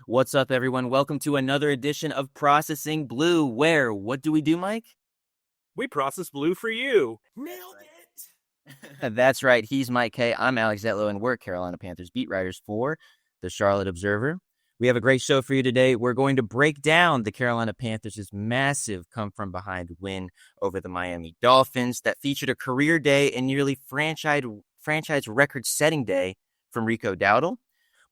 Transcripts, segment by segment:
What's up, everyone? Welcome to another edition of Processing Blue, where what do we do, Mike? We process blue for you. Nailed it! That's right. He's Mike Kaye. I'm Alex Zietlow, and we're Carolina Panthers beat writers for the Charlotte Observer. We have a great show for you today. We're going to break down the Carolina Panthers' massive come-from-behind win over the Miami Dolphins that featured a career day and nearly franchise record-setting day from Rico Dowdle.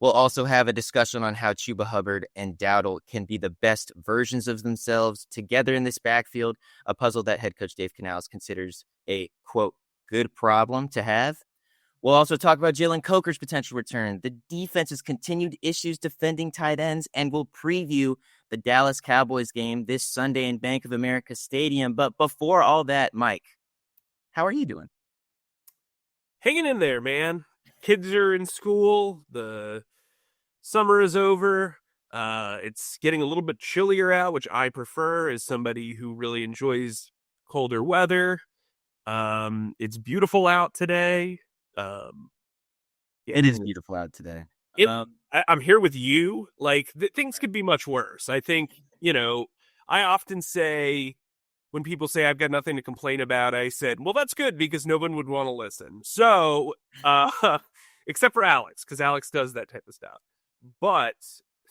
We'll also have a discussion on how Chuba Hubbard and Dowdle can be the best versions of themselves together in this backfield, a puzzle that head coach Dave Canales considers a, quote, good problem to have. We'll also talk about Jalen Coker's potential return, the defense's continued issues defending tight ends, and we'll preview the Dallas Cowboys game this Sunday in Bank of America Stadium. But before all that, Mike, how are you doing? Hanging in there, man. Kids are in school. The summer is over. It's getting a little bit chillier out, which I prefer as somebody who really enjoys colder weather. It's beautiful out today. It is beautiful out today. I'm here with you. Like, things could be much worse. I think, I often say, when people say I've got nothing to complain about, I said, well, that's good because no one would want to listen. So, except for Alex, because Alex does that type of stuff. But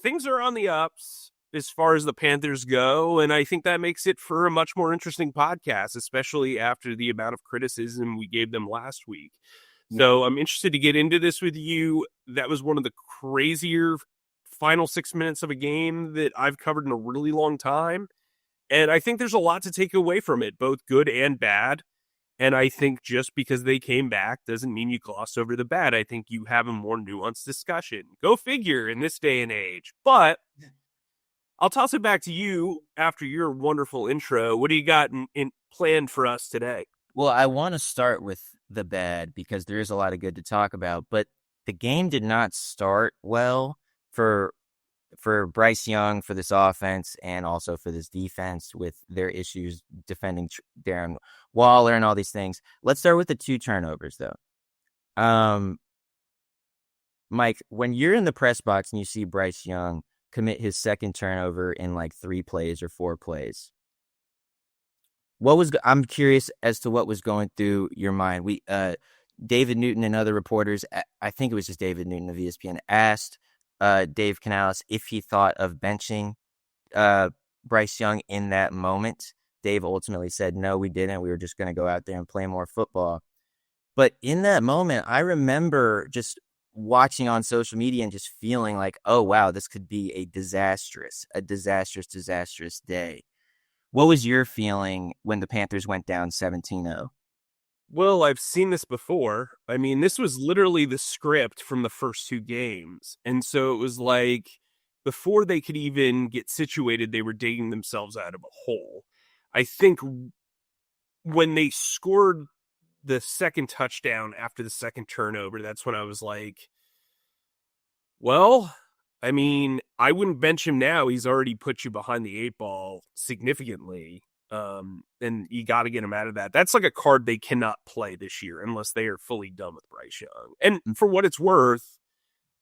things are on the ups as far as the Panthers go, and I think that makes it for a much more interesting podcast, especially after the amount of criticism we gave them last week. So I'm interested to get into this with you. That was one of the crazier final 6 minutes of a game that I've covered in a really long time. And I think there's a lot to take away from it, both good and bad. And I think just because they came back doesn't mean you gloss over the bad. I think you have a more nuanced discussion. Go figure in this day and age. But I'll toss it back to you after your wonderful intro. What do you got in planned for us today? Well, I want to start with the bad because there is a lot of good to talk about. But the game did not start well for Bryce Young, for this offense, and also for this defense with their issues defending Darren Waller and all these things. Let's start with the 2 turnovers, though. Mike, when you're in the press box and you see Bryce Young commit his second turnover in like 3 plays or 4 plays, I'm curious as to what was going through your mind. David Newton and other reporters, I think it was just David Newton of ESPN, asked Dave Canales if he thought of benching Bryce Young in that moment. Dave ultimately said, no, we didn't. We were just going to go out there and play more football. But in that moment, I remember just watching on social media and just feeling like, oh, wow, this could be a disastrous day. What was your feeling when the Panthers went down 17-0? Well, I've seen this before. I mean, this was literally the script from the first 2 games. And so it was like, before they could even get situated, they were digging themselves out of a hole. I think when they scored the second touchdown after the second turnover, that's when I was like, well, I mean, I wouldn't bench him now. He's already put you behind the 8 ball significantly. And you got to get him out of that. That's like a card they cannot play this year unless they are fully done with Bryce Young. And for what it's worth,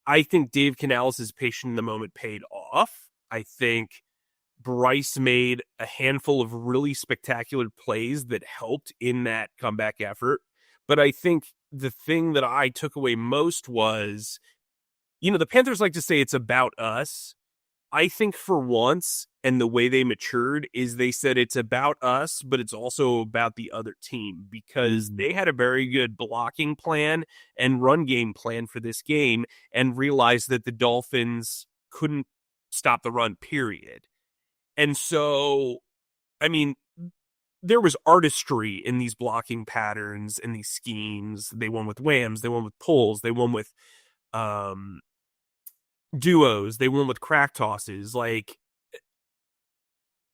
I think Dave Canales' patience in the moment paid off. I think Bryce made a handful of really spectacular plays that helped in that comeback effort. But I think the thing that I took away most was, the Panthers like to say it's about us. I think for once, and the way they matured is they said it's about us, but it's also about the other team because they had a very good blocking plan and run game plan for this game and realized that the Dolphins couldn't stop the run, period. And so, I mean, there was artistry in these blocking patterns and these schemes. They won with whams, they won with pulls, they won with duos, they won with crack tosses. Like,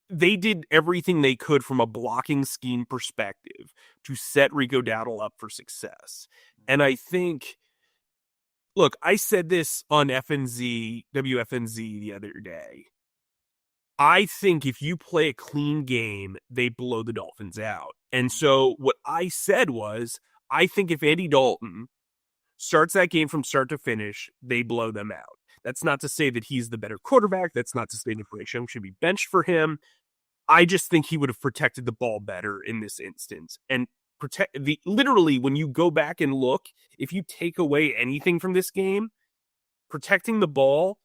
they did everything they could from a blocking scheme perspective to set Rico Dowdle up for success. And I think, look, I said this on WFNZ the other day. I think if you play a clean game, they blow the Dolphins out. And so what I said was, I think if Andy Dalton starts that game from start to finish, they blow them out. That's not to say that he's the better quarterback. That's not to say that Bryce Young should be benched for him. I just think he would have protected the ball better in this instance. And literally, when you go back and look, if you take away anything from this game, protecting the ball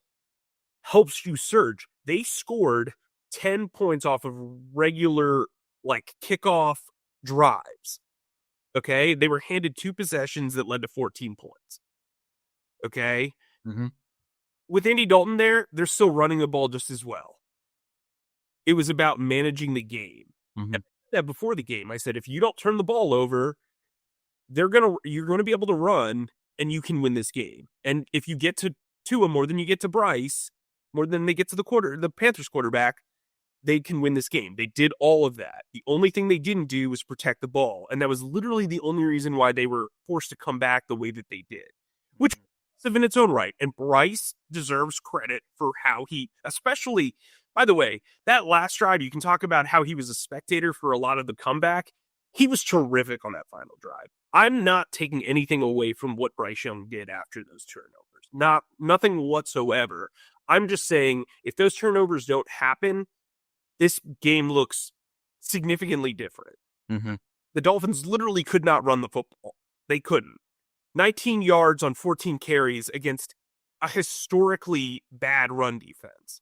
helps you surge. They scored 10 points off of regular, like, kickoff drives. Okay? They were handed 2 possessions that led to 14 points. Okay? Mm-hmm. With Andy Dalton there, they're still running the ball just as well. It was about managing the game. Mm-hmm. And I said that before the game, I said, if you don't turn the ball over, you're going to be able to run and you can win this game. And if you get to Tua more than you get to Bryce, more than they get to the Panthers quarterback, they can win this game. They did all of that. The only thing they didn't do was protect the ball. And that was literally the only reason why they were forced to come back the way that they did, which is in its own right. And Bryce deserves credit for how he, especially, by the way, that last drive, you can talk about how he was a spectator for a lot of the comeback. He was terrific on that final drive. I'm not taking anything away from what Bryce Young did after those turnovers. Nothing whatsoever. I'm just saying, if those turnovers don't happen, this game looks significantly different. Mm-hmm. The Dolphins literally could not run the football. They couldn't. 19 yards on 14 carries against a historically bad run defense.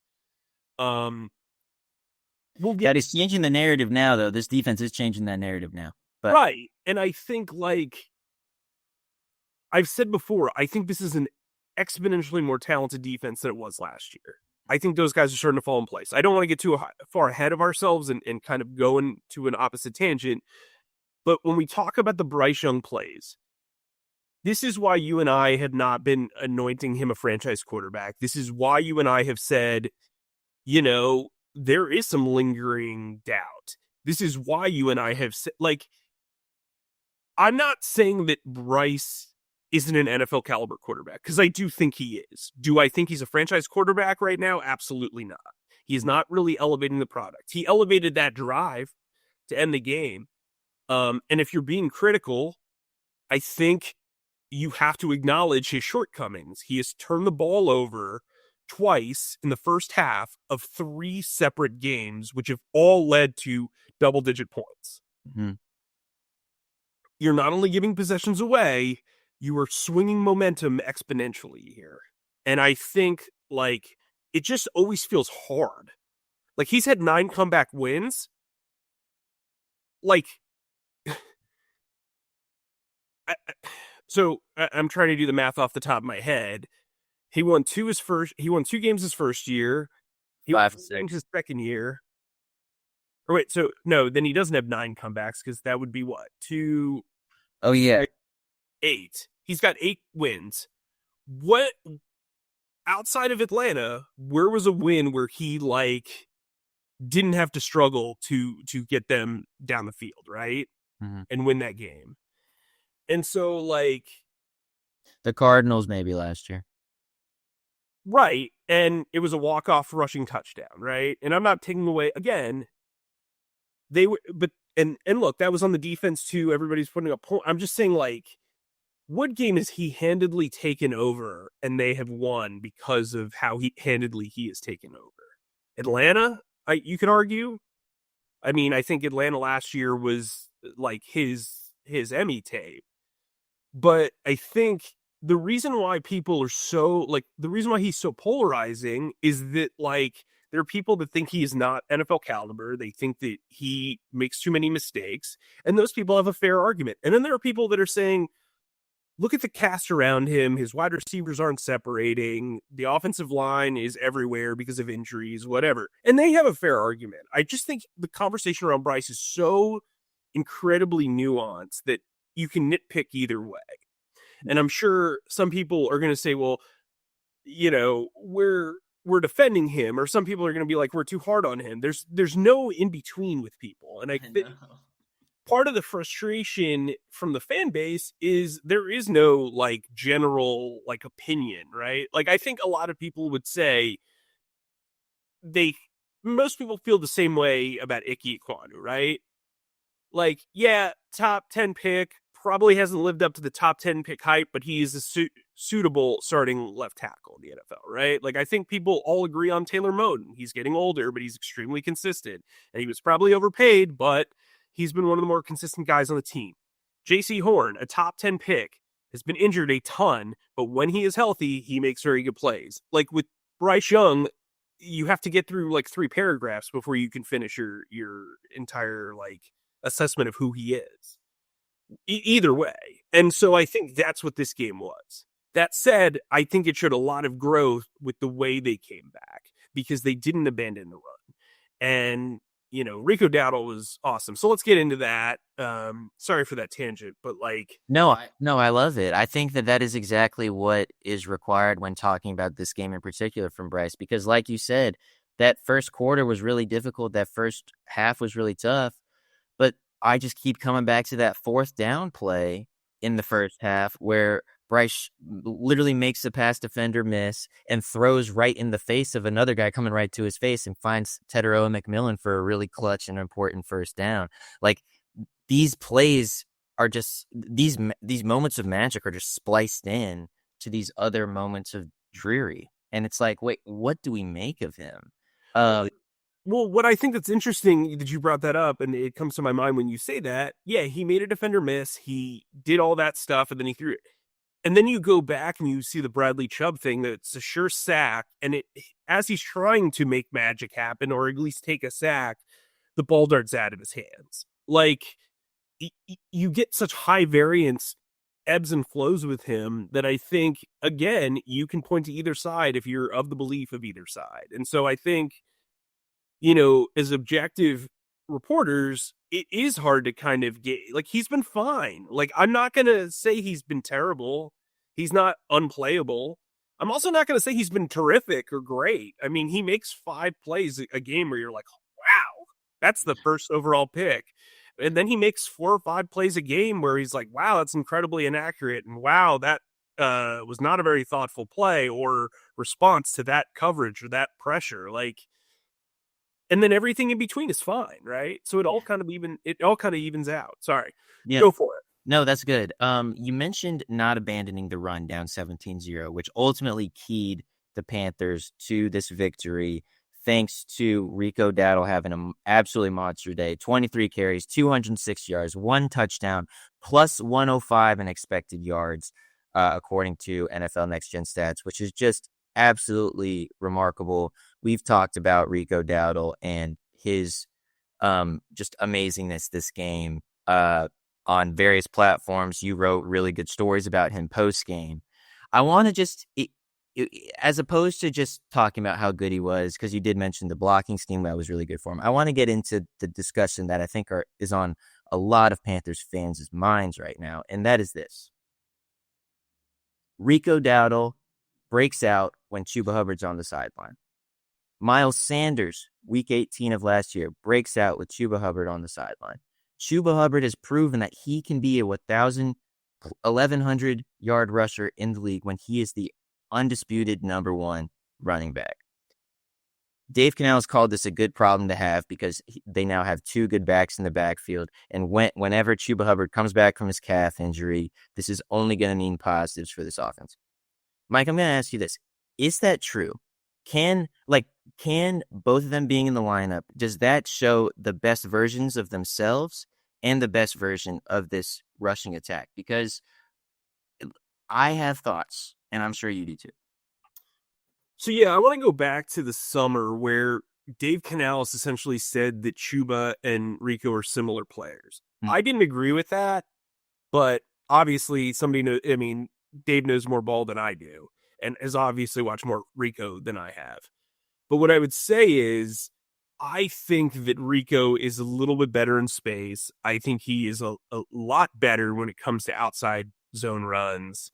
It's changing the narrative now, though. This defense is changing that narrative now. But... Right. And I think, like I've said before, I think this is an exponentially more talented defense than it was last year. I think those guys are starting to fall in place. I don't want to get too far ahead of ourselves and kind of go into an opposite tangent. But when we talk about the Bryce Young plays, this is why you and I have not been anointing him a franchise quarterback. This is why you and I have said, there is some lingering doubt. This is why you and I have said, I'm not saying that Bryce isn't an NFL caliber quarterback, because I do think he is. Do I think he's a franchise quarterback right now? Absolutely not. He's not really elevating the product. He elevated that drive to end the game. And if you're being critical, I think you have to acknowledge his shortcomings. He has turned the ball over twice in the first half of 3 separate games, which have all led to double-digit points. Mm-hmm. You're not only giving possessions away, you are swinging momentum exponentially here. And I think, it just always feels hard. He's had 9 comeback wins. So I'm trying to do the math off the top of my head. He won 2 games his first year. He 5 won 6 his second year. Or wait, so no, then he doesn't have 9 comebacks, because that would be what? 2. Oh yeah. 8. He's got 8 wins. What, outside of Atlanta, where was a win where he didn't have to struggle to get them down the field, right? Mm-hmm. And win that game. And so the Cardinals maybe last year. Right. And it was a walk-off rushing touchdown, right? And I'm not taking away, again, they were, but, and look, that was on the defense too. Everybody's putting up point. I'm just saying, what game has he handedly taken over and they have won because of how handedly he has taken over? Atlanta, you could argue. I mean, I think Atlanta last year was his Emmy tape. But I think the reason why people are so, the reason why he's so polarizing is that, there are people that think he is not NFL caliber. They think that he makes too many mistakes. And those people have a fair argument. And then there are people that are saying, look at the cast around him. His wide receivers aren't separating. The offensive line is everywhere because of injuries, whatever. And they have a fair argument. I just think the conversation around Bryce is so incredibly nuanced that you can nitpick either way. And I'm sure some people are going to say, well, we're defending him, or some people are going to be like, we're too hard on him. There's no in between with people. And I think part of the frustration from the fan base is there is no general opinion, right? I think a lot of people would say most people feel the same way about Ike Ekwonu, right? Top 10 pick, probably hasn't lived up to the top 10 pick hype, but he is a suitable starting left tackle in the NFL, right? Like, I think people all agree on Taylor Moton. He's getting older, but he's extremely consistent. And he was probably overpaid, but he's been one of the more consistent guys on the team. J.C. Horn, a top 10 pick, has been injured a ton, but when he is healthy, he makes very good plays. Like with Bryce Young, you have to get through like 3 paragraphs before you can finish your entire like assessment of who he is. Either way. And so I think that's what this game was. That said, I think it showed a lot of growth with the way they came back because they didn't abandon the run. And, you know, Rico Dowdle was awesome. So let's get into that. Sorry for that tangent, but like... No, I love it. I think that is exactly what is required when talking about this game in particular from Bryce, because like you said, that first quarter was really difficult. That first half was really tough, but I just keep coming back to that 4th down play in the first half where Bryce literally makes the pass defender miss and throws right in the face of another guy coming right to his face and finds Teteroa McMillan for a really clutch and important first down. Like, these plays are just these moments of magic are just spliced in to these other moments of dreary. And it's like, wait, what do we make of him? Well, what I think that's interesting that you brought that up, and it comes to my mind when you say that, yeah, he made a defender miss, he did all that stuff, and then he threw it. And then you go back and you see the Bradley Chubb thing, that's a sure sack, and it as he's trying to make magic happen, or at least take a sack, the ball darts out of his hands. Like, you get such high variance ebbs and flows with him that I think, again, you can point to either side if you're of the belief of either side. And so I think, you know, as objective reporters, it is hard to kind of get, like, he's been fine. Like, I'm not going to say he's been terrible. He's not unplayable. I'm also not going to say he's been terrific or great. I mean, he makes 5 plays a game where you're like, wow, that's the first overall pick. And then he makes 4 or 5 plays a game where he's like, wow, that's incredibly inaccurate. And wow, that was not a very thoughtful play or response to that coverage or that pressure. Like, and then everything in between is fine, right? So it all kind of evens out. Sorry. Yeah. Go for it. No, that's good. You mentioned not abandoning the run down 17-0, which ultimately keyed the Panthers to this victory, thanks to Rico Dowdle having an absolutely monster day. 23 carries, 206 yards, 1 touchdown, plus 105 in expected yards, according to NFL Next Gen Stats, which is just absolutely remarkable. We've talked about Rico Dowdle and his just amazingness this game on various platforms. You wrote really good stories about him post-game. I want to just, as opposed to just talking about how good he was, because you did mention the blocking scheme that was really good for him, I want to get into the discussion that I think is on a lot of Panthers fans' minds right now, and that is this. Rico Dowdle breaks out when Chuba Hubbard's on the sideline. Miles Sanders, week 18 of last year, breaks out with Chuba Hubbard on the sideline. Chuba Hubbard has proven that he can be a 1,100-yard rusher in the league when he is the undisputed number 1 running back. Dave Canales called this a good problem to have because they now have 2 good backs in the backfield. And whenever Chuba Hubbard comes back from his calf injury, this is only going to mean positives for this offense. Mike, I'm going to ask you this. Is that true? Can both of them being in the lineup, does that show the best versions of themselves and the best version of this rushing attack? Because I have thoughts, and I'm sure you do too. So yeah, I want to go back to the summer where Dave Canales essentially said that Chuba and Rico are similar players. I didn't agree with that, but obviously Dave knows more ball than I do and has obviously watched more Rico than I have. But what I would say is, I think that Rico is a little bit better in space. I think he is a lot better when it comes to outside zone runs.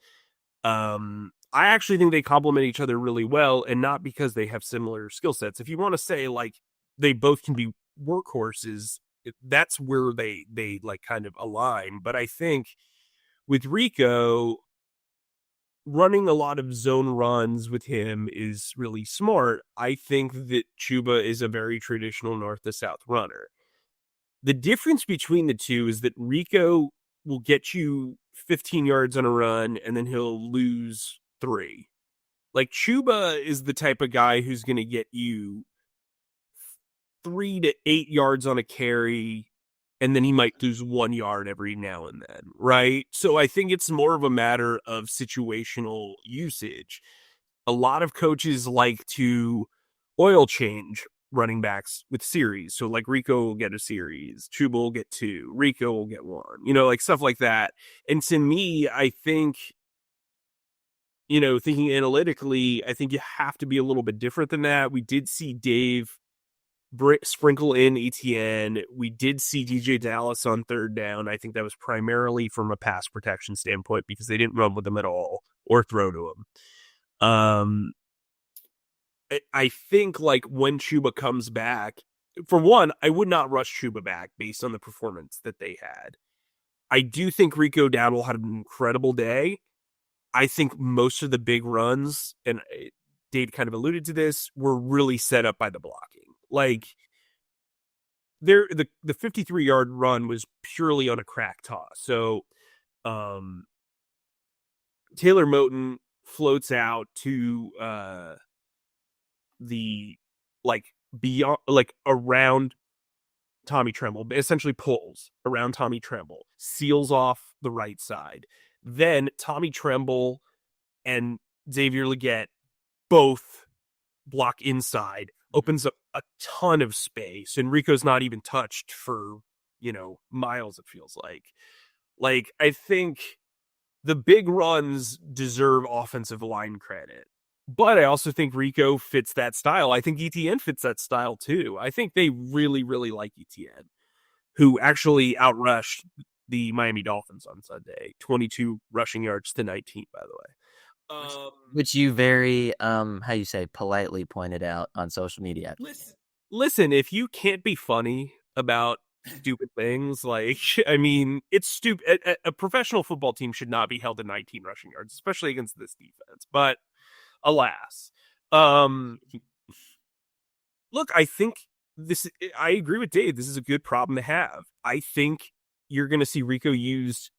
I actually think they complement each other really well, and not because they have similar skill sets. If you want to say like they both can be workhorses, that's where they like kind of align. But I think with Rico, running a lot of zone runs with him is really smart. I think that Chuba is a very traditional north to south runner. The difference between the two is that Rico will get you 15 yards on a run, and then he'll lose 3. Like, Chuba is the type of guy who's going to get you 3 to 8 yards on a carry, and then he might lose 1 yard every now and then, right? So I think it's more of a matter of situational usage. A lot of coaches like to oil change running backs with series. So like Rico will get a series, Chuba will get 2, Rico will get 1, like stuff like that. And to me, I think, thinking analytically, I think you have to be a little bit different than that. We did see Dave sprinkle in ETN. We did see DJ Dallas on 3rd down. I think that was primarily from a pass protection standpoint because they didn't run with him at all or throw to him. I think like when Chuba comes back, for one, I would not rush Chuba back based on the performance that they had. I do think Rico Dowdle had an incredible day. I think most of the big runs, and Dave kind of alluded to this, were really set up by the blocking. Like, the 53-yard run was purely on a crack toss. So Taylor Moton floats out to the beyond, around Tommy Tremble, essentially pulls around Tommy Tremble, seals off the right side. Then Tommy Tremble and Xavier Legette both block inside, opens up a ton of space, and Rico's not even touched for, miles, it feels like. Like, I think the big runs deserve offensive line credit. But I also think Rico fits that style. I think ETN fits that style too. I think they really, really like ETN, who actually outrushed the Miami Dolphins on Sunday. 22 rushing yards to 19, by the way. Which you very, politely pointed out on social media. Listen, if you can't be funny about stupid things, it's stupid. A professional football team should not be held to 19 rushing yards, especially against this defense. But alas. Look, I think I agree with Dave. This is a good problem to have. I think you're going to see Rico used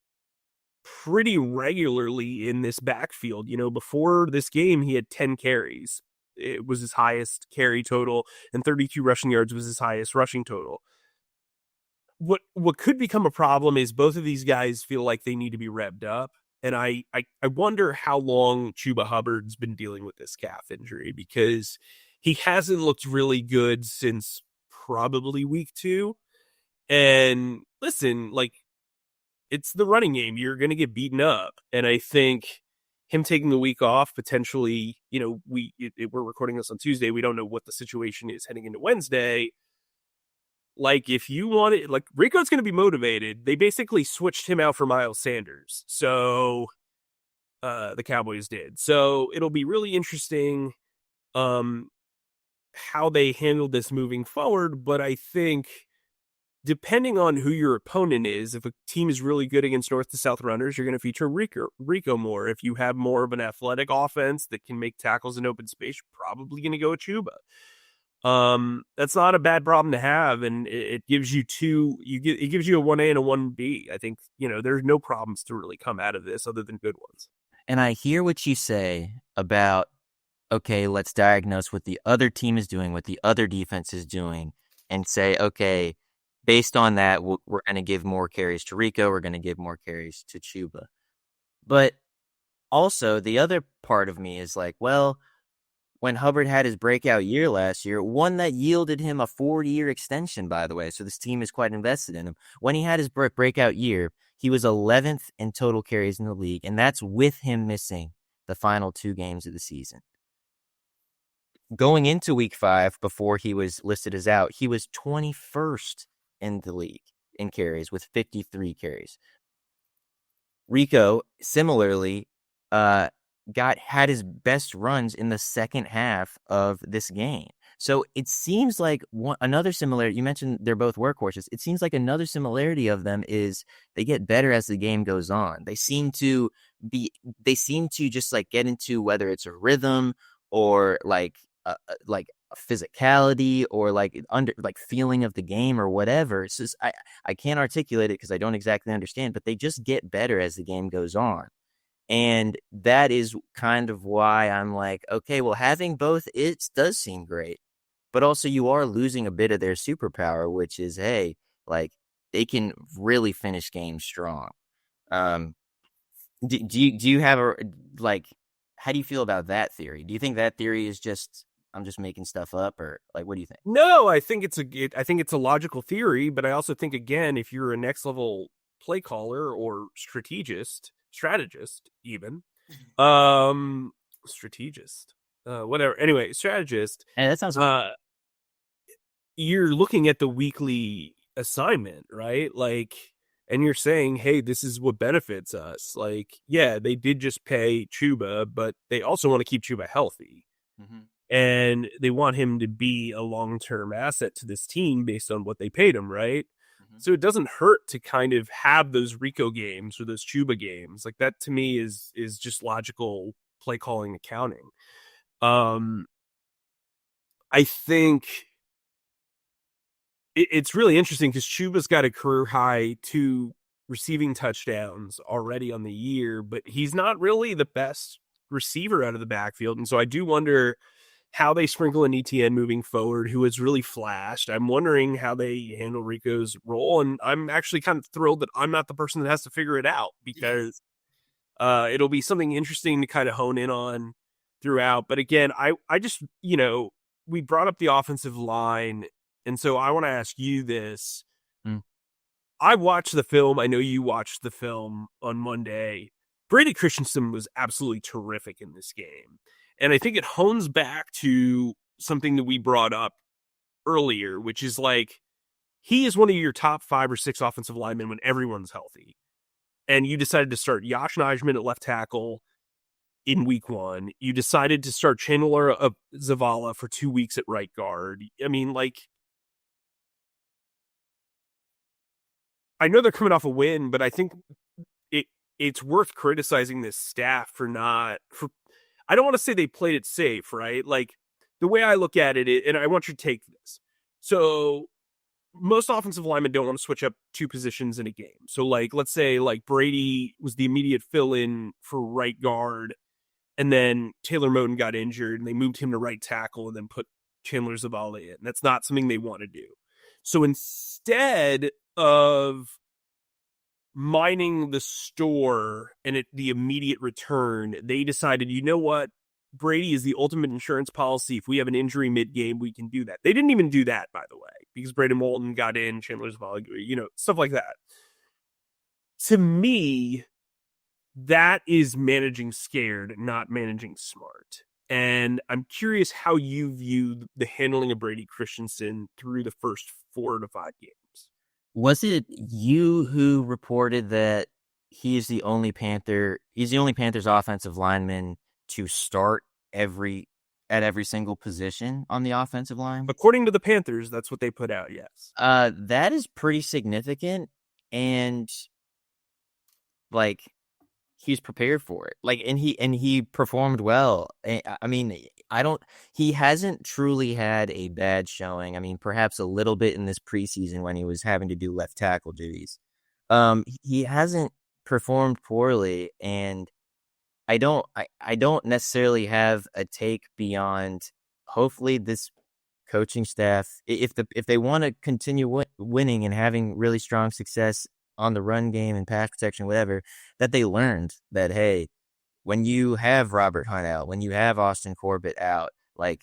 pretty regularly in this backfield. Before this game, he had 10 carries. It was his highest carry total, and 32 rushing yards was his highest rushing total. What could become a problem is both of these guys feel like they need to be revved up. And I wonder how long Chuba Hubbard's been dealing with this calf injury, because he hasn't looked really good since probably week 2. And listen, it's the running game. You're going to get beaten up. And I think him taking the week off, potentially, we're recording this on Tuesday. We don't know what the situation is heading into Wednesday. If you want it, Rico's going to be motivated. They basically switched him out for Miles Sanders. So the Cowboys did. So it'll be really interesting how they handle this moving forward. But I think depending on who your opponent is, if a team is really good against north to south runners, you're going to feature Rico more. If you have more of an athletic offense that can make tackles in open space, you're probably going to go with Chuba. That's not a bad problem to have, and it gives you it gives you a 1A and a 1B. I think, there's no problems to really come out of this other than good ones. And I hear what you say about, okay, let's diagnose what the other team is doing, what the other defense is doing, and say, okay, based on that, we're going to give more carries to Rico, we're going to give more carries to Chuba. But also, the other part of me is like, well, when Hubbard had his breakout year last year, one that yielded him a 4-year extension, by the way, so this team is quite invested in him. When he had his breakout year, he was 11th in total carries in the league, and that's with him missing the final 2 games of the season. Going into week 5, before he was listed as out, he was 21st in the league in carries with 53 carries. Rico, similarly, had his best runs in the second half of this game. So it seems like another similarity, you mentioned they're both workhorses. It seems like another similarity of them is they get better as the game goes on. They seem to just get into, whether it's a rhythm or physicality or like feeling of the game or whatever. It's just I can't articulate it because I don't exactly understand, but they just get better as the game goes on. And that is kind of why I'm like, okay, well, having both it does seem great, but also you are losing a bit of their superpower, which is, hey, like they can really finish games strong. Um, do you have a like? How do you feel about that theory? Do you think that theory is just I'm just making stuff up, or like what do you think? No, I think I think it's a logical theory, but I also think again, if you're a next level play caller or strategist even, strategist, whatever. Anyway, strategist. And that sounds You're looking at the weekly assignment, right? Like, and you're saying, hey, this is what benefits us. Like, yeah, they did just pay Chuba, but they also want to keep Chuba healthy. mm-hmm. And they want him to be a long-term asset to this team based on what they paid him, right? Mm-hmm. So it doesn't hurt to kind of have those Rico games or those Chuba games. Like that to me is just logical play calling accounting. I think it's really interesting because Chuba's got a career high 2 receiving touchdowns already on the year, but he's not really the best receiver out of the backfield. And so I do wonder how they sprinkle in ETN moving forward, who has really flashed. I'm wondering how they handle Rico's role. And I'm actually kind of thrilled that I'm not the person that has to figure it out because it'll be something interesting to kind of hone in on throughout. But again, I just, we brought up the offensive line. And so I want to ask you this. I watched the film. I know you watched the film on Monday. Brady Christensen was absolutely terrific in this game. And I think it hones back to something that we brought up earlier, which is like, he is one of your top 5 or 6 offensive linemen when everyone's healthy. And you decided to start Yosh Nijman at left tackle in week 1. You decided to start Chandler Zavala for 2 weeks at right guard. I mean, like, I know they're coming off a win, but I think it's worth criticizing this staff for I don't want to say they played it safe, right? Like the way I look at it, and I want you to take this. So most offensive linemen don't want to switch up 2 positions in a game. So like, let's say like Brady was the immediate fill in for right guard, and then Taylor Moton got injured and they moved him to right tackle and then put Chandler Zavala in. That's not something they want to do. So instead of mining the store and the immediate return, they decided, you know what? Brady is the ultimate insurance policy. If we have an injury mid-game, we can do that. They didn't even do that, by the way, because Braden Moulton got in, Chandler's Zavala, stuff like that. To me, that is managing scared, not managing smart. And I'm curious how you view the handling of Brady Christensen through the first 4 to 5 games. Was it you who reported that he's the only Panthers offensive lineman to start at every single position on the offensive line? According to the Panthers, that's what they put out, yes. That is pretty significant, and like he's prepared for it. Like, and he performed well. I mean, he hasn't truly had a bad showing. I mean, perhaps a little bit in this preseason when he was having to do left tackle duties. He hasn't performed poorly, and I don't necessarily have a take beyond hopefully this coaching staff, if they want to continue winning and having really strong success on the run game and pass protection, whatever, that they learned that, hey, when you have Robert Hunt out, when you have Austin Corbett out, like,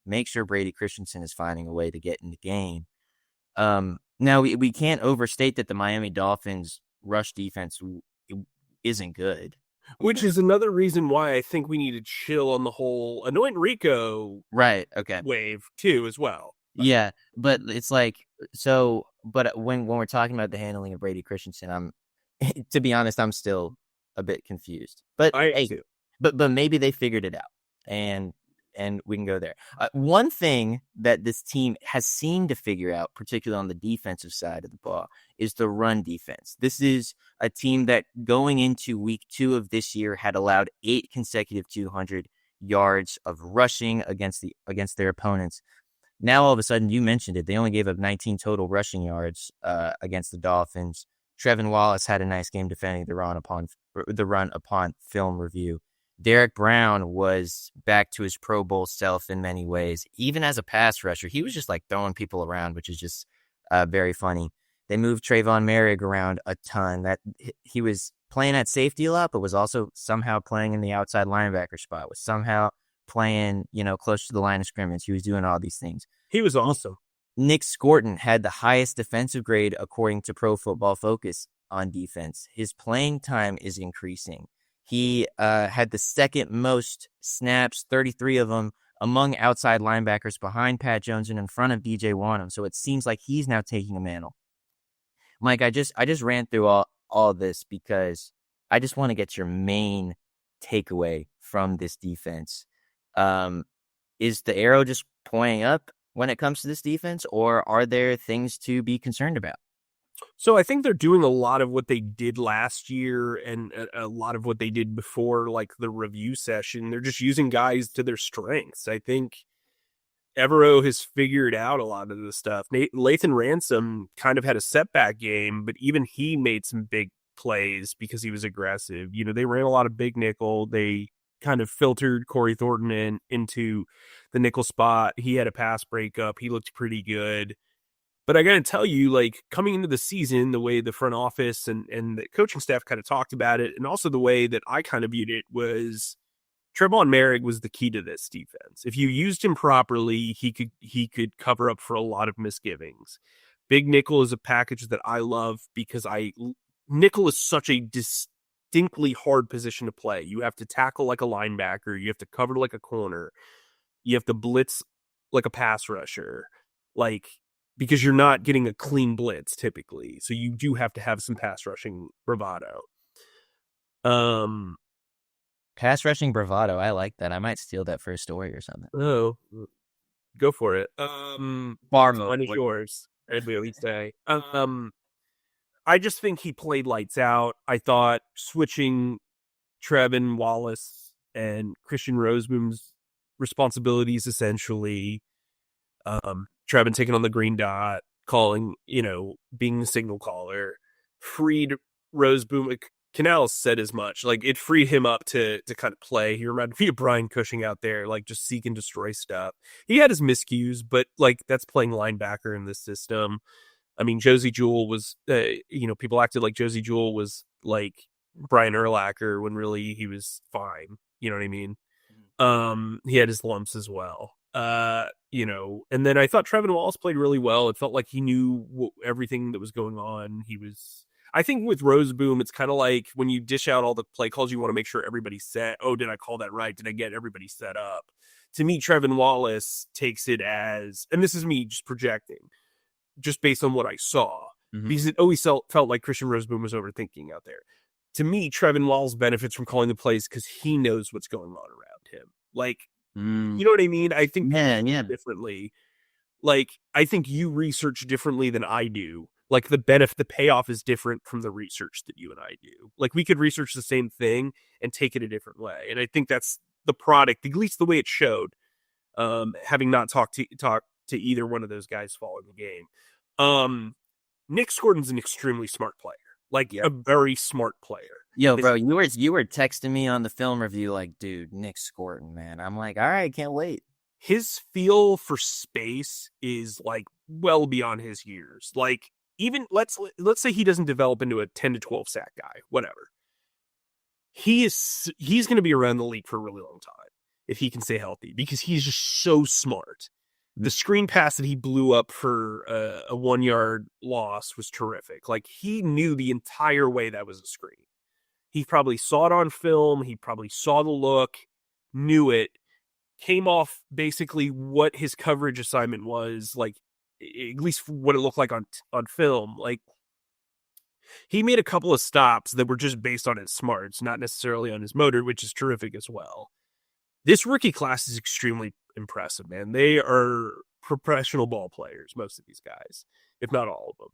make sure Brady Christensen is finding a way to get in the game. Now, we can't overstate that the Miami Dolphins rush defense isn't good. Which is another reason why I think we need to chill on the whole anoint Rico wave, too, as well. Yeah, but it's like, so, but when we're talking about the handling of Brady Christensen, to be honest, I'm still a bit confused. But but maybe they figured it out, and we can go there. One thing that this team has seemed to figure out, particularly on the defensive side of the ball, is the run defense. This is a team that going into week 2 of this year had allowed 8 consecutive 200 yards of rushing against their opponents. Now, all of a sudden, you mentioned it, they only gave up 19 total rushing yards against the Dolphins. Trevin Wallace had a nice game defending the run upon film review. Derek Brown was back to his Pro Bowl self in many ways. Even as a pass rusher, he was just like throwing people around, which is just very funny. They moved Trayvon Merrick around a ton. That he was playing at safety a lot, but was also somehow playing in the outside linebacker spot, was somehow playing, close to the line of scrimmage. He was doing all these things. He was awesome. Nick Scorton had the highest defensive grade according to Pro Football Focus on defense. His playing time is increasing. He had the second most snaps, 33 of them, among outside linebackers behind Pat Jones and in front of DJ Wanham. So it seems like he's now taking a mantle. Mike, I just ran through all this because I just want to get your main takeaway from this defense. Is the arrow just pointing up when it comes to this defense, or are there things to be concerned about? So I think they're doing a lot of what they did last year and a lot of what they did before, like the review session. They're just using guys to their strengths. I think Evero has figured out a lot of the stuff. Lathan Ransom kind of had a setback game, but even he made some big plays because he was aggressive. They ran a lot of big nickel. They kind of filtered Corey Thornton into the nickel spot. He had a pass breakup. He looked pretty good. But I got to tell you, like, coming into the season, the way the front office and the coaching staff kind of talked about it, and also the way that I kind of viewed it, was Trevon Merrick was the key to this defense. If you used him properly, he could cover up for a lot of misgivings. Big nickel is a package that I love because nickel is such a distinctly hard position to play. You have to tackle like a linebacker. You have to cover like a corner. You have to blitz like a pass rusher. Because you're not getting a clean blitz typically. So you do have to have some pass rushing bravado. Pass rushing bravado. I like that. I might steal that for a story or something. Oh, go for it. One is yours, as we always say. I just think he played lights out. I thought switching Trevin Wallace and Christian Roseboom's responsibilities, essentially, Trevin taking on the green dot, calling, being the signal caller, freed Roseboom. Canales said as much. Like, it freed him up to kind of play. He reminded me of Brian Cushing out there, like, just seek and destroy stuff. He had his miscues, but, like, that's playing linebacker in this system. I mean, Josie Jewell was, people acted like Josie Jewell was, like, Brian Urlacher when really he was fine. You know what I mean? He had his lumps as well. And then I thought Trevin Wallace played really well. It felt like he knew everything that was going on. I think with Roseboom, it's kind of like when you dish out all the play calls, you want to make sure everybody's set. Oh, did I call that right? Did I get everybody set up? To me, Trevin Wallace takes it as, and this is me just projecting, just based on what I saw, because it always felt like Christian Roseboom was overthinking out there. To me, Trevin Wallace benefits from calling the plays because he knows what's going on around him. Like, you know what I mean? I think differently. Like, I think you research differently than I do. Like, the payoff is different from the research that you and I do. Like, we could research the same thing and take it a different way. And I think that's the product, at least the way it showed, having not talked to either one of those guys following the game. Nick Scorton's an extremely smart player. Like, a very smart player. Yo, bro, you were texting me on the film review like, dude, Nick Scorton, man. I'm like, all right, can't wait. His feel for space is, like, well beyond his years. Like, even let's say he doesn't develop into a 10 to 12 sack guy, whatever. He's going to be around the league for a really long time if he can stay healthy, because he's just so smart. The screen pass that he blew up for a 1 yard loss was terrific. Like, he knew the entire way that was a screen. He probably saw it on film. He probably saw the look, knew it, came off basically what his coverage assignment was, like, at least what it looked like on film. Like, he made a couple of stops that were just based on his smarts, not necessarily on his motor, which is terrific as well. This rookie class is extremely impressive, man. They are professional ball players, most of these guys, if not all of them.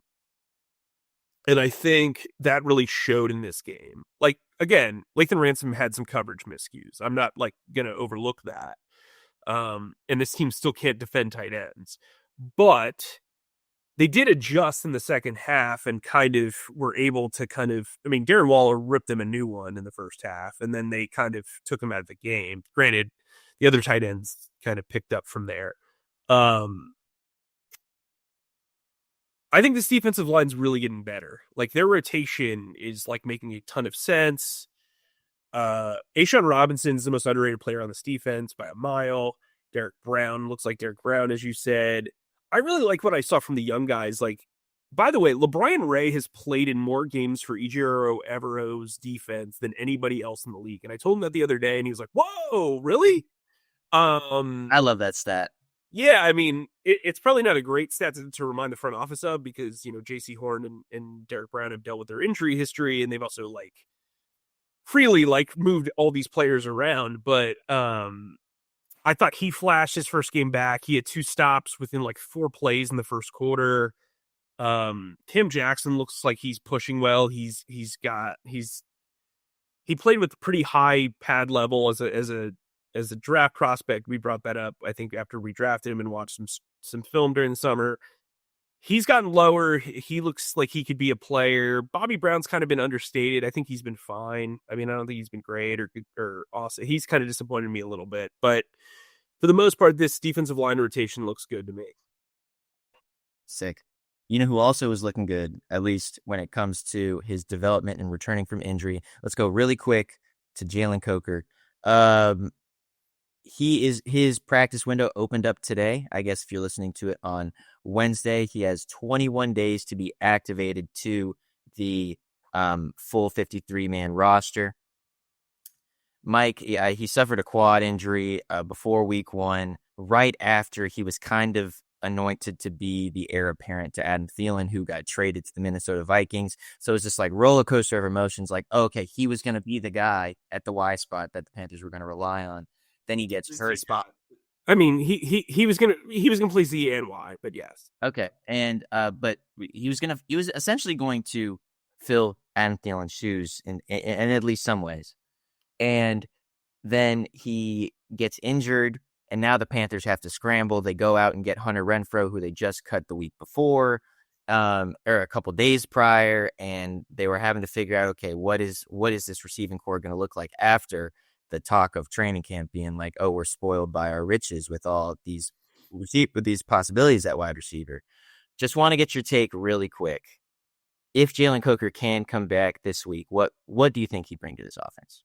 And I think that really showed in this game. Like, again, Lathan Ransom had some coverage miscues. I'm not like going to overlook that. And this team still can't defend tight ends. But they did adjust in the second half and kind of were able to I mean, Darren Waller ripped them a new one in the first half, and then they kind of took him out of the game. Granted, the other tight ends kind of picked up from there. I think this defensive line's really getting better. Like, their rotation is like making a ton of sense. A'Shawn Robinson's the most underrated player on this defense by a mile. Derek Brown looks like Derek Brown, as you said. I really like what I saw from the young guys. Like, by the way, LeBrian Ray has played in more games for Ejiro Evero's defense than anybody else in the league. And I told him that the other day, and he was like, "Whoa, really?" I love that stat. Yeah, I mean, it's probably not a great stat to remind the front office of because, J.C. Horn and Derek Brown have dealt with their injury history, and they've also, like, freely, like, moved all these players around. But I thought he flashed his first game back. He had 2 stops within, like, 4 plays in the first quarter. Tim Jackson looks like he's pushing well. He played with pretty high pad level as a draft prospect. We brought that up, I think, after we drafted him and watched some film during the summer. He's gotten lower. He looks like he could be a player. Bobby Brown's kind of been understated. I think he's been fine. I mean, I don't think he's been great or awesome. He's kind of disappointed me a little bit. But for the most part, this defensive line rotation looks good to me. Sick. You know who also is looking good, at least when it comes to his development and returning from injury? Let's go really quick to Jalen Coker. His practice window opened up today. I guess if you're listening to it on Wednesday, he has 21 days to be activated to the full 53-man roster. Mike, he suffered a quad injury before week 1, right after he was kind of anointed to be the heir apparent to Adam Thielen, who got traded to the Minnesota Vikings. So it was just like roller coaster of emotions. Like, okay, he was going to be the guy at the Y spot that the Panthers were going to relean on. Then he gets hurt. I mean, he was gonna play Z and Y, but yes. Okay, and but he was essentially going to fill Adam Thielen's shoes in at least some ways, and then he gets injured. And now the Panthers have to scramble. They go out and get Hunter Renfrow, who they just cut the week before, or a couple days prior, and they were having to figure out, okay, what is this receiving core going to look like after the talk of training camp being like, oh, we're spoiled by our riches with all these possibilities at wide receiver. Just want to get your take really quick. If Jalen Coker can come back this week, what do you think he'd bring to this offense?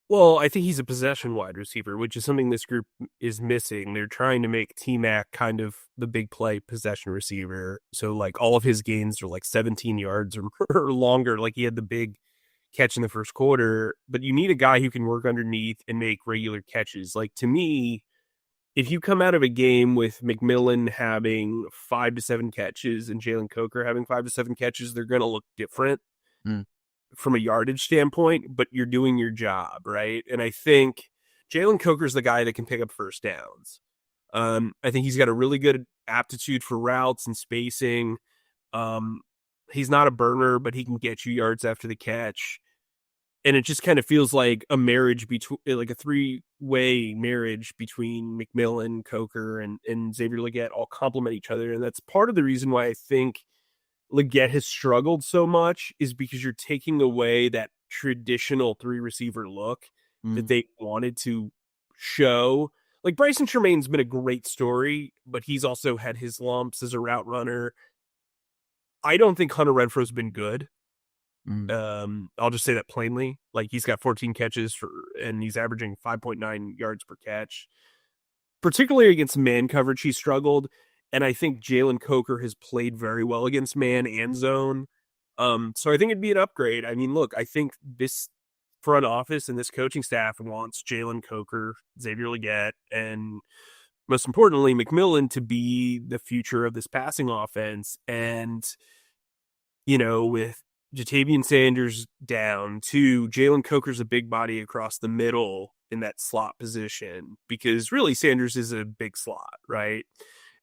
Well, I think he's a possession wide receiver, which is something this group is missing. They're trying to make T-Mac kind of the big play possession receiver. So, like, all of his gains are like 17 yards or longer. Like, he had the big catch in the first quarter. But you need a guy who can work underneath and make regular catches. Like, to me, if you come out of a game with McMillan having 5 to 7 catches and Jalen Coker having 5 to 7 catches, they're going to look different. From a yardage standpoint, but you're doing your job, right? And I think Jalen Coker's the guy that can pick up first downs. I think he's got a really good aptitude for routes and spacing. He's not a burner, but he can get you yards after the catch. And it just kind of feels like a marriage between, like a 3-way marriage between McMillan, Coker, and Xavier Legette all complement each other. And that's part of the reason why I think Legette has struggled so much, is because you're taking away that traditional 3-receiver look that they wanted to show. Like, Bryson Tremaine's been a great story, but he's also had his lumps as a route runner. I don't think Hunter Renfrow's been good. I'll just say that plainly. Like, he's got 14 catches and he's averaging 5.9 yards per catch. Particularly against man coverage, he struggled. And I think Jalen Coker has played very well against man and zone. So I think it'd be an upgrade. I mean, look, I think this front office and this coaching staff wants Jalen Coker, Xavier Legette, and most importantly, McMillan to be the future of this passing offense. And, with Jatavian Sanders down, too, Jalen Coker's a big body across the middle in that slot position, because really Sanders is a big slot, right?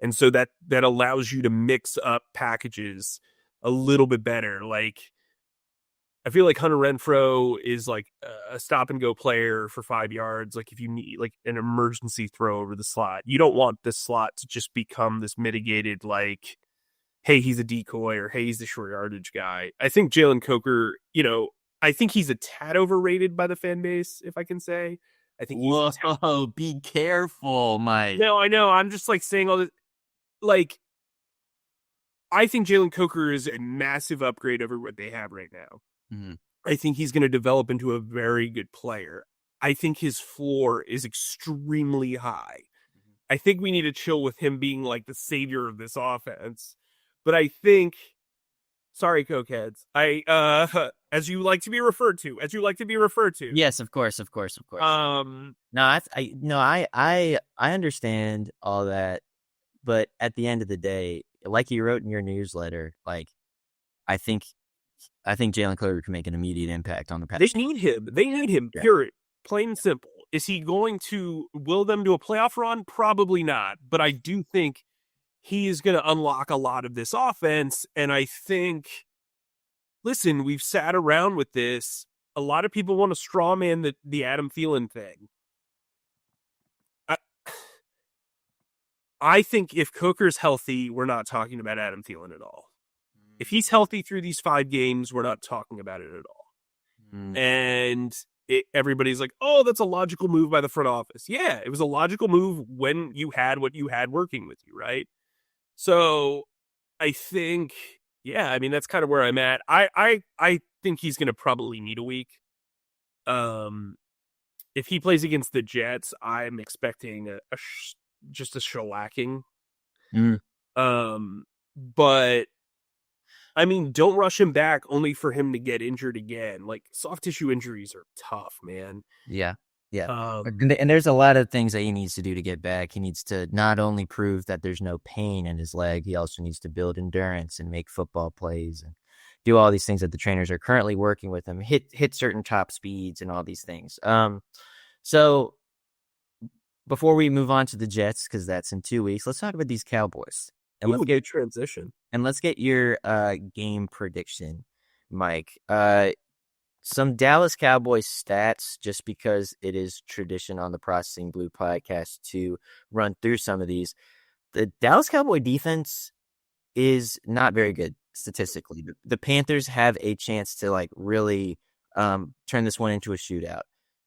And so that allows you to mix up packages. a little bit better. Like, I feel like Hunter Renfrow is like a stop and go player for 5 yards. Like if you need like an emergency throw over the slot, you don't want this slot to just become this mitigated, like, hey, he's a decoy or hey, he's the short yardage guy. I think Jalen Coker, I think he's a tad overrated by the fan base, if I can say. I think Whoa, be careful, Mike. No, I know. I'm just like saying all this. Like, I think Jalen Coker is a massive upgrade over what they have right now. Mm-hmm. I think he's going to develop into a very good player. I think his floor is extremely high. I think we need to chill with him being like the savior of this offense. But I think, sorry, cokeheads, as you like to be referred to. Yes, of course. I understand all that, but at the end of the day, like you wrote in your newsletter, like I think Jalen Coker can make an immediate impact on the Packers. They need him. Yeah. Period. Plain and simple. Is he going to will them to a playoff run? Probably not. But I do think he is going to unlock a lot of this offense. And I think, listen, we've sat around with this. A lot of people want to straw man the Adam Thielen thing. I think if Coker's healthy, we're not talking about Adam Thielen at all. If he's healthy through these 5 games, we're not talking about it at all. And everybody's like, oh, that's a logical move by the front office. Yeah, it was a logical move when you had what you had working with you, right? So I think, yeah, I mean, that's kind of where I'm at. I think he's going to probably need a week. If he plays against the Jets, I'm expecting just a shellacking. But I mean, don't rush him back only for him to get injured again. Like, soft tissue injuries are tough, man. Yeah. And there's a lot of things that he needs to do to get back. He needs to not only prove that there's no pain in his leg, he also needs to build endurance and make football plays and do all these things that the trainers are currently working with him, hit certain top speeds and all these things. So before we move on to the Jets, because that's in 2 weeks, let's talk about these Cowboys. And let's get transition. And let's get your game prediction, Mike. Some Dallas Cowboys stats, just because it is tradition on the Processing Blue podcast to run through some of these. The Dallas Cowboy defense is not very good statistically. The Panthers have a chance to like really turn this one into a shootout.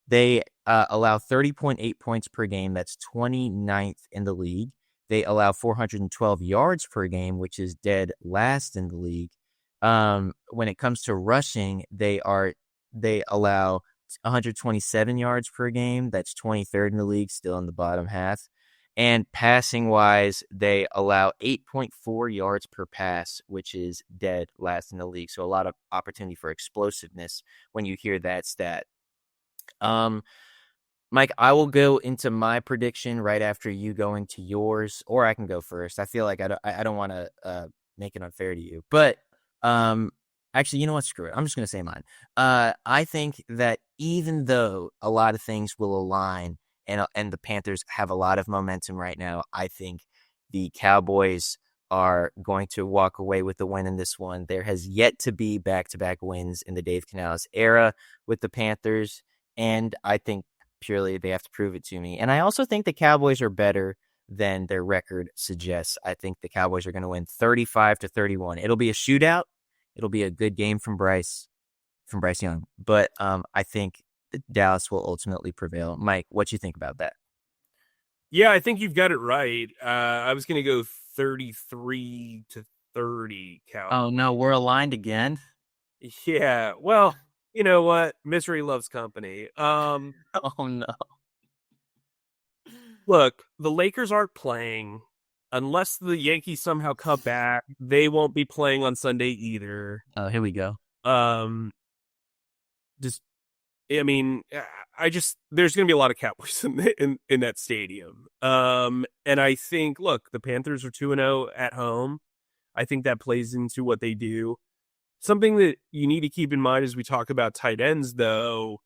They allow 30.8 points per game. That's 29th in the league. They allow 412 yards per game, which is dead last in the league. When it comes to rushing, they allow 127 yards per game. That's 23rd in the league, still in the bottom half. And passing wise, they allow 8.4 yards per pass, which is dead last in the league. So a lot of opportunity for explosiveness when you hear that stat. Mike, I will go into my prediction right after you go into yours, or I can go first. I feel like I don't want to make it unfair to you, but actually, you know what? Screw it. I'm just going to say mine. I think that even though a lot of things will align and the Panthers have a lot of momentum right now, I think the Cowboys are going to walk away with the win in this one. There has yet to be back-to-back wins in the Dave Canales era with the Panthers, and I think purely they have to prove it to me. And I also think the Cowboys are better than their record suggests. I think the Cowboys are going to win 35-31. It'll be a shootout. It'll be a good game from Bryce Young. But I think Dallas will ultimately prevail. Mike, what do you think about that? Yeah, I think you've got it right. I was going to go 33-30. Cowboys. Oh, no, we're aligned again? Yeah, well, you know what? Misery loves company. Oh, no. Look, the Lakers aren't playing. Unless the Yankees somehow come back, they won't be playing on Sunday either. Oh, here we go. There's going to be a lot of Cowboys in that stadium. And I think, look, the Panthers are 2-0 at home. I think that plays into what they do. Something that you need to keep in mind as we talk about tight ends, though,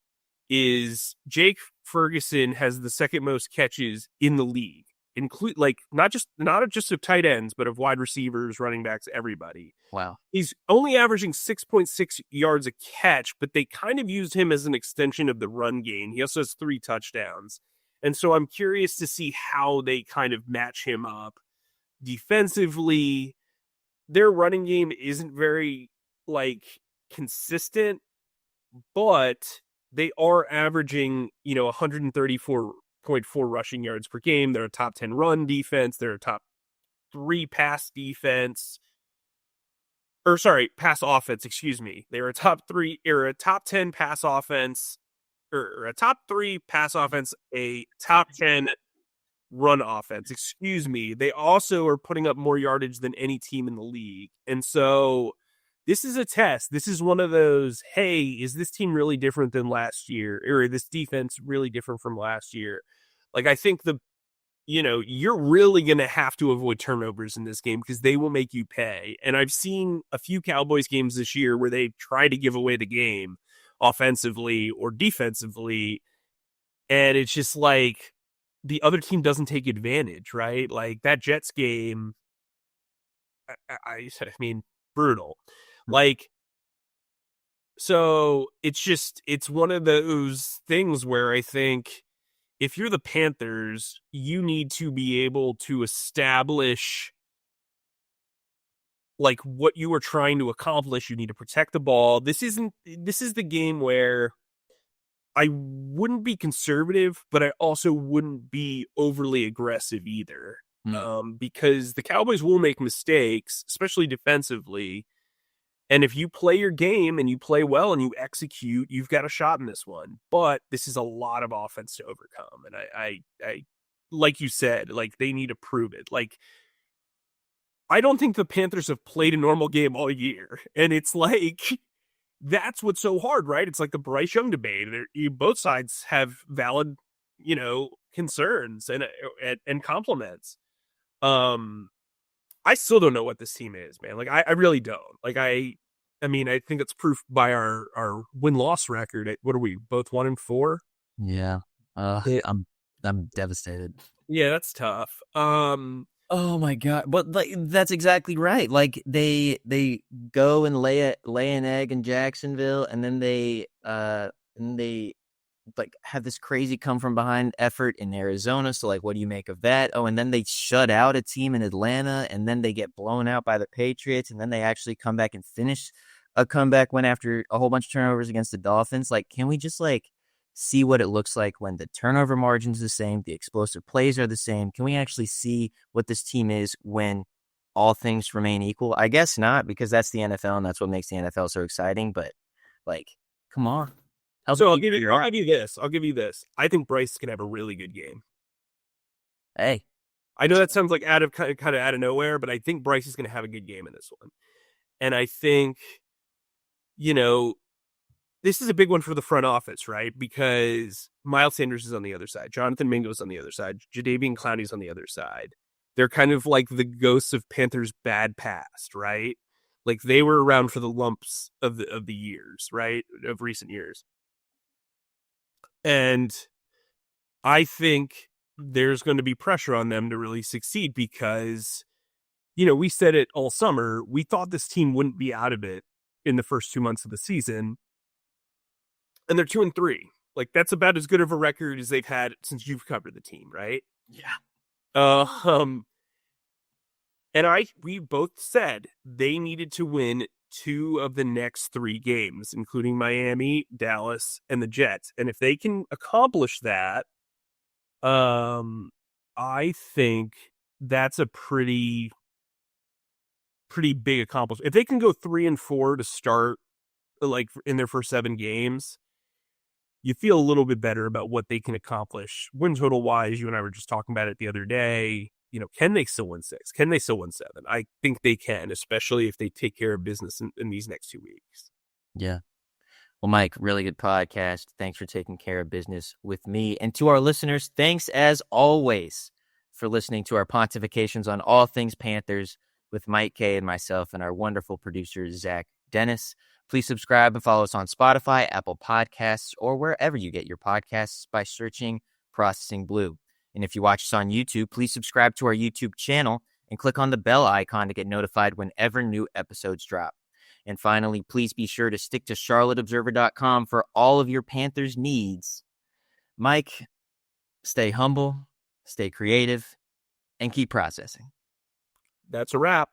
is Jake Ferguson has the second most catches in the league. include not just of tight ends, but of wide receivers, running backs, everybody. Wow. He's only averaging 6.6 yards a catch, but they kind of used him as an extension of the run game. He also has 3 touchdowns. And so I'm curious to see how they kind of match him up defensively. Their running game isn't very consistent, but they are averaging, 134.4 rushing yards per game. They're a top 10 run defense. They're a top 3 pass defense. Pass offense, excuse me. They're a top 10 pass offense, or a top 3 pass offense, a top 10 run offense, excuse me. They also are putting up more yardage than any team in the league. And so this is a test. This is one of those, hey, is this team really different than last year? Or this defense really different from last year? I think you're really going to have to avoid turnovers in this game because they will make you pay. And I've seen a few Cowboys games this year where they try to give away the game offensively or defensively. And it's just the other team doesn't take advantage, right? That Jets game, I mean, brutal. So it's one of those things where I think if you're the Panthers, you need to be able to establish what you are trying to accomplish. You need to protect the ball. This is the game where I wouldn't be conservative, but I also wouldn't be overly aggressive either. Because the Cowboys will make mistakes, especially defensively. And if you play your game and you play well and you execute, you've got a shot in this one. But this is a lot of offense to overcome. And I like you said, they need to prove it. I don't think the Panthers have played a normal game all year. And it's that's what's so hard, right? It's like the Bryce Young debate. Both sides have valid, concerns and compliments. I still don't know what this team is, man. I really don't. I mean, I think it's proof by our win-loss record. What are we, both 1-4? Yeah. I'm devastated. Yeah, that's tough. Oh my God. But that's exactly right. They go and lay an egg in Jacksonville, and then they have this crazy come from behind effort in Arizona. So what do you make of that? Oh, and then they shut out a team in Atlanta, and then they get blown out by the Patriots, and then they actually come back and finish a comeback win after a whole bunch of turnovers against the Dolphins. Can we just see what it looks like when the turnover margin's the same, the explosive plays are the same? Can we actually see what this team is when all things remain equal? I guess not, because that's the NFL and that's what makes the NFL so exciting. But come on. So I'll give you this. I think Bryce can have a really good game. Hey, I know that sounds kind of out of nowhere, but I think Bryce is going to have a good game in this one. And I think, this is a big one for the front office, right? Because Miles Sanders is on the other side. Jonathan Mingo's on the other side. Jadeveon Clowney's on the other side. They're kind of like the ghosts of Panthers' bad past, right? They were around for the lumps of the years, right? Of recent years. And I think there's going to be pressure on them to really succeed because, we said it all summer. We thought this team wouldn't be out of it in the first 2 months of the season. And they're 2-3. That's about as good of a record as they've had since you've covered the team, right? Yeah. And we both said they needed to win 2 of the next 3 games, including Miami, Dallas, and the Jets. And if they can accomplish that, I think that's a pretty big accomplishment. If they can go 3-4 to start, in their first 7 games, you feel a little bit better about what they can accomplish win total wise. You and I were just talking about it the other day. Can they still win 6? Can they still win 7? I think they can, especially if they take care of business in these next 2 weeks. Yeah. Well, Mike, really good podcast. Thanks for taking care of business with me. And to our listeners, thanks as always for listening to our pontifications on all things Panthers with Mike, Kaye, and myself, and our wonderful producer, Zach Dennis. Please subscribe and follow us on Spotify, Apple Podcasts, or wherever you get your podcasts by searching Processing Blue. And if you watch us on YouTube, please subscribe to our YouTube channel and click on the bell icon to get notified whenever new episodes drop. And finally, please be sure to stick to charlotteobserver.com for all of your Panthers needs. Mike, stay humble, stay creative, and keep processing. That's a wrap.